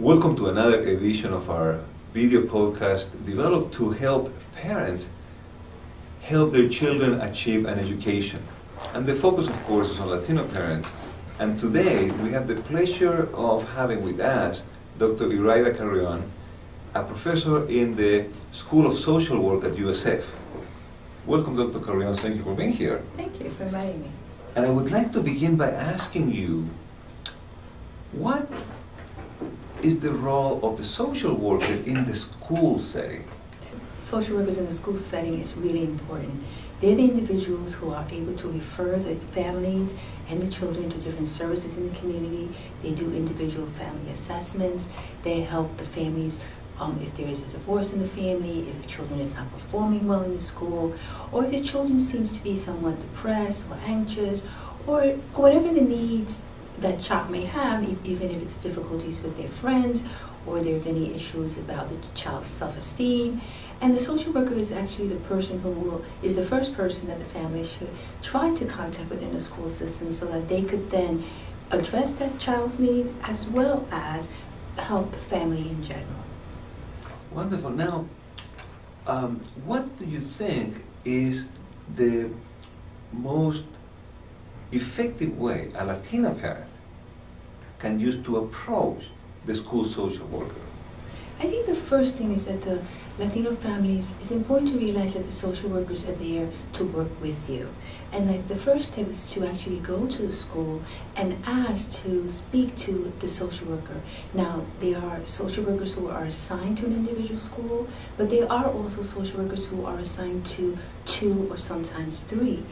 Welcome to another edition of our video podcast developed to help parents help their children achieve an education. And the focus, of course, is on Latino parents. And today we have the pleasure of having with us Dr. Iraida Carrion, a professor in the School of Social Work at USF. Welcome, Dr. Carrion. Thank you for being here. Thank you for inviting me. And I would like to begin by asking you, what is the role of the social worker in the school setting? Social workers in the school setting is really important. They're the individuals who are able to refer the families and the children to different services in the community. They do individual family assessments. They help the families if there is a divorce in the family, if the children is not performing well in the school, or if the children seems to be somewhat depressed or anxious, or whatever the needs that child may have, even if it's difficulties with their friends, or there's any issues about the child's self-esteem. And the social worker is actually the person is the first person that the family should try to contact within the school system so that they could then address that child's needs as well as help the family in general. Wonderful. Now, what do you think is the most effective way a Latina parent can use to approach the school social worker? I think the first thing is that the Latino families, it's important to realize that the social workers are there to work with you. And that the first step is to actually go to the school and ask to speak to the social worker. Now, there are social workers who are assigned to an individual school, but there are also social workers who are assigned to 2 or sometimes 3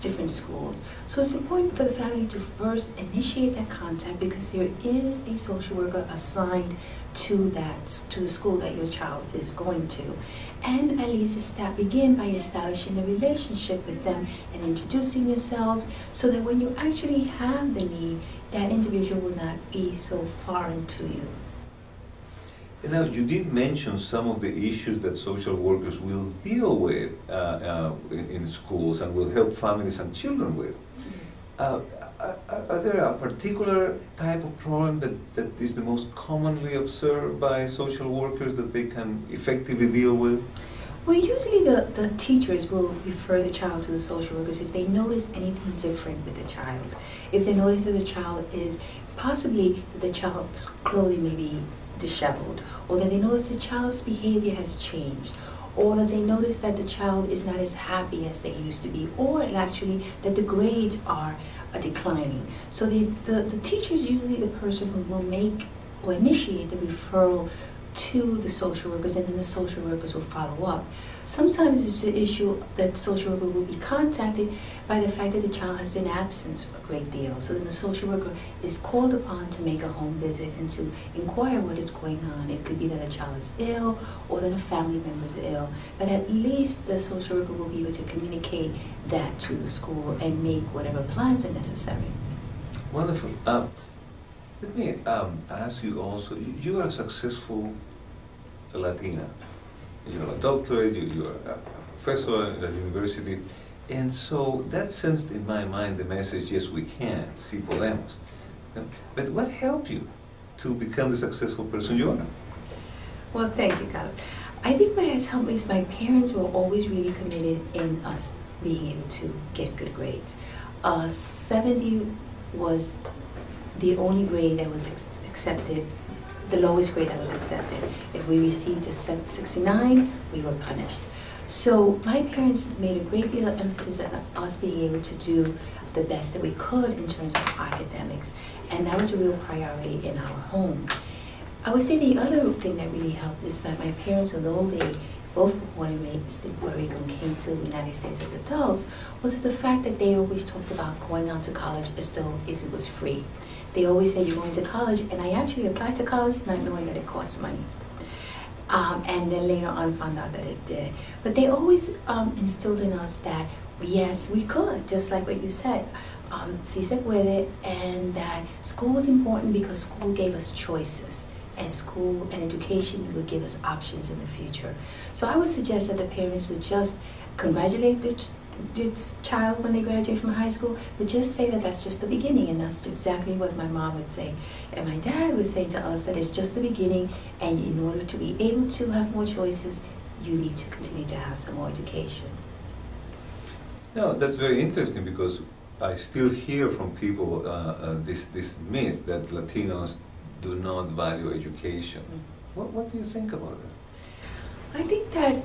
different schools. So it's important for the family to first initiate that contact because there is a social worker assigned to the school that your child is going to. And at least begin by establishing a relationship with them and introducing yourselves so that when you actually have the need, that individual will not be so foreign to you. Now, you did mention some of the issues that social workers will deal with in schools and will help families and children with. Are there a particular type of problem that is the most commonly observed by social workers that they can effectively deal with? Well, usually the teachers will refer the child to the social workers if they notice anything different with the child. If they notice that the child is possibly the child's clothing may be disheveled, or that they notice the child's behavior has changed, or that they notice that the child is not as happy as they used to be, or actually that the grades are declining. So the teacher is usually the person who will make or initiate the referral to the social workers, and then the social workers will follow up. Sometimes it's an issue that the social worker will be contacted by the fact that the child has been absent a great deal. So then the social worker is called upon to make a home visit and to inquire what is going on. It could be that a child is ill or that a family member is ill, but at least the social worker will be able to communicate that to the school and make whatever plans are necessary. Wonderful. Let me ask you also, you are a successful Latina. You're a doctorate, you're a professor at a university, and so that sends in my mind the message, yes, we can, si podemos. But what helped you to become the successful person you are? Well, thank you, Carlos. I think what has helped me is my parents were always really committed in us being able to get good grades. 70 was the only grade that was accepted, the lowest grade that was accepted. If we received a 69, we were punished. So my parents made a great deal of emphasis on us being able to do the best that we could in terms of academics, and that was a real priority in our home. I would say the other thing that really helped is that my parents, although they both were born and raised in Puerto Rico and came to the United States as adults, was the fact that they always talked about going on to college as though it was free. They always said, you're going to college, and I actually applied to college not knowing that it cost money. And then later on found out that it did. But they always instilled in us that, yes, we could, just like what you said, si se puede, and that school was important because school gave us choices. And school and education would give us options in the future. So I would suggest that the parents would just congratulate its child when they graduate from high school, but just say that that's just the beginning, and that's exactly what my mom would say. And my dad would say to us that it's just the beginning, and in order to be able to have more choices, you need to continue to have some more education. No, that's very interesting because I still hear from people this myth that Latinos do not value education. What do you think about it? I think that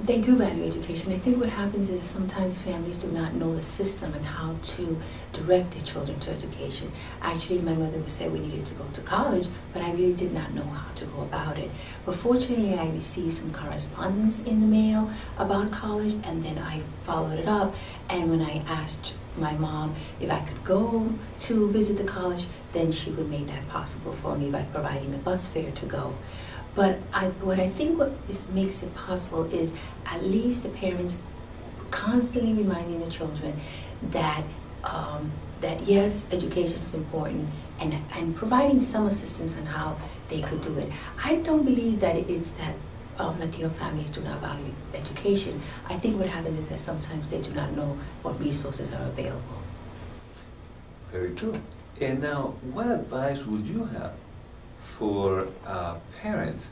they do value education. I think what happens is sometimes families do not know the system and how to direct their children to education. Actually, my mother would say we needed to go to college, but I really did not know how to go about it. But fortunately, I received some correspondence in the mail about college, and then I followed it up. And when I asked my mom if I could go to visit the college, then she would make that possible for me by providing the bus fare to go. But what I think makes it possible is at least the parents constantly reminding the children that that yes, education is important, and providing some assistance on how they could do it. I don't believe that it's that Latino families do not value education. I think what happens is that sometimes they do not know what resources are available. Very true. And now, what advice would you have for parents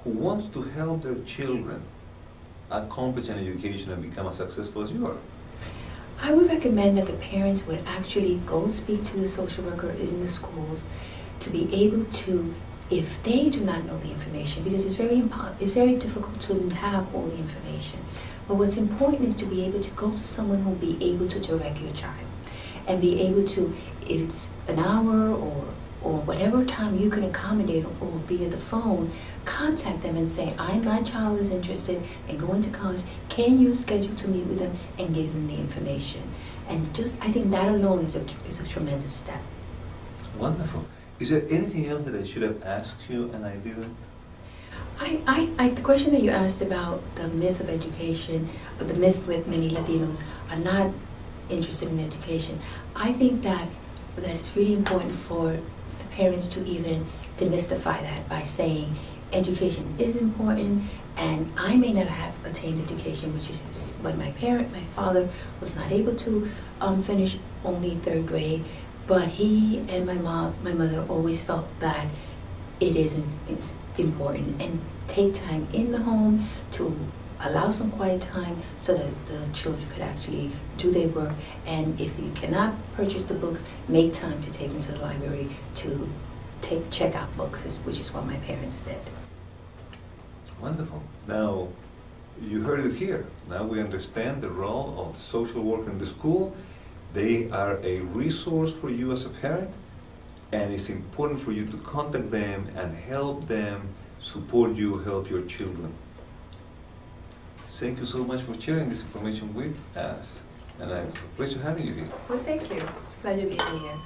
who wants to help their children accomplish an education and become as successful as you are? I would recommend that the parents would actually go speak to the social worker in the schools to be able to, if they do not know the information, because it's very difficult to have all the information. But what's important is to be able to go to someone who will be able to direct your child and be able to, if it's an hour or whatever time you can accommodate, or via the phone, contact them and say, my child is interested in going to college. Can you schedule to meet with them and give them the information? And I think that alone is a tremendous step. Wonderful. Is there anything else that I should have asked you and I didn't? The question that you asked about the myth of education, or the myth with many Latinos are not interested in education, I think that it's really important for the parents to even demystify that by saying education is important, and I may not have attained education, which is what my father was not able to finish only 3rd grade, but he and my mother always felt that it's important, and take time in the home to allow some quiet time so that the children could actually do their work. And if you cannot purchase the books, make time to take them to the library to check out books, which is what my parents did. Wonderful. Now, you heard it here. Now we understand the role of the social worker in the school. They are a resource for you as a parent, and it's important for you to contact them and help them, support you, help your children. Thank you so much for sharing this information with us, and it's a pleasure having you here. Well, thank you. It's a pleasure being here.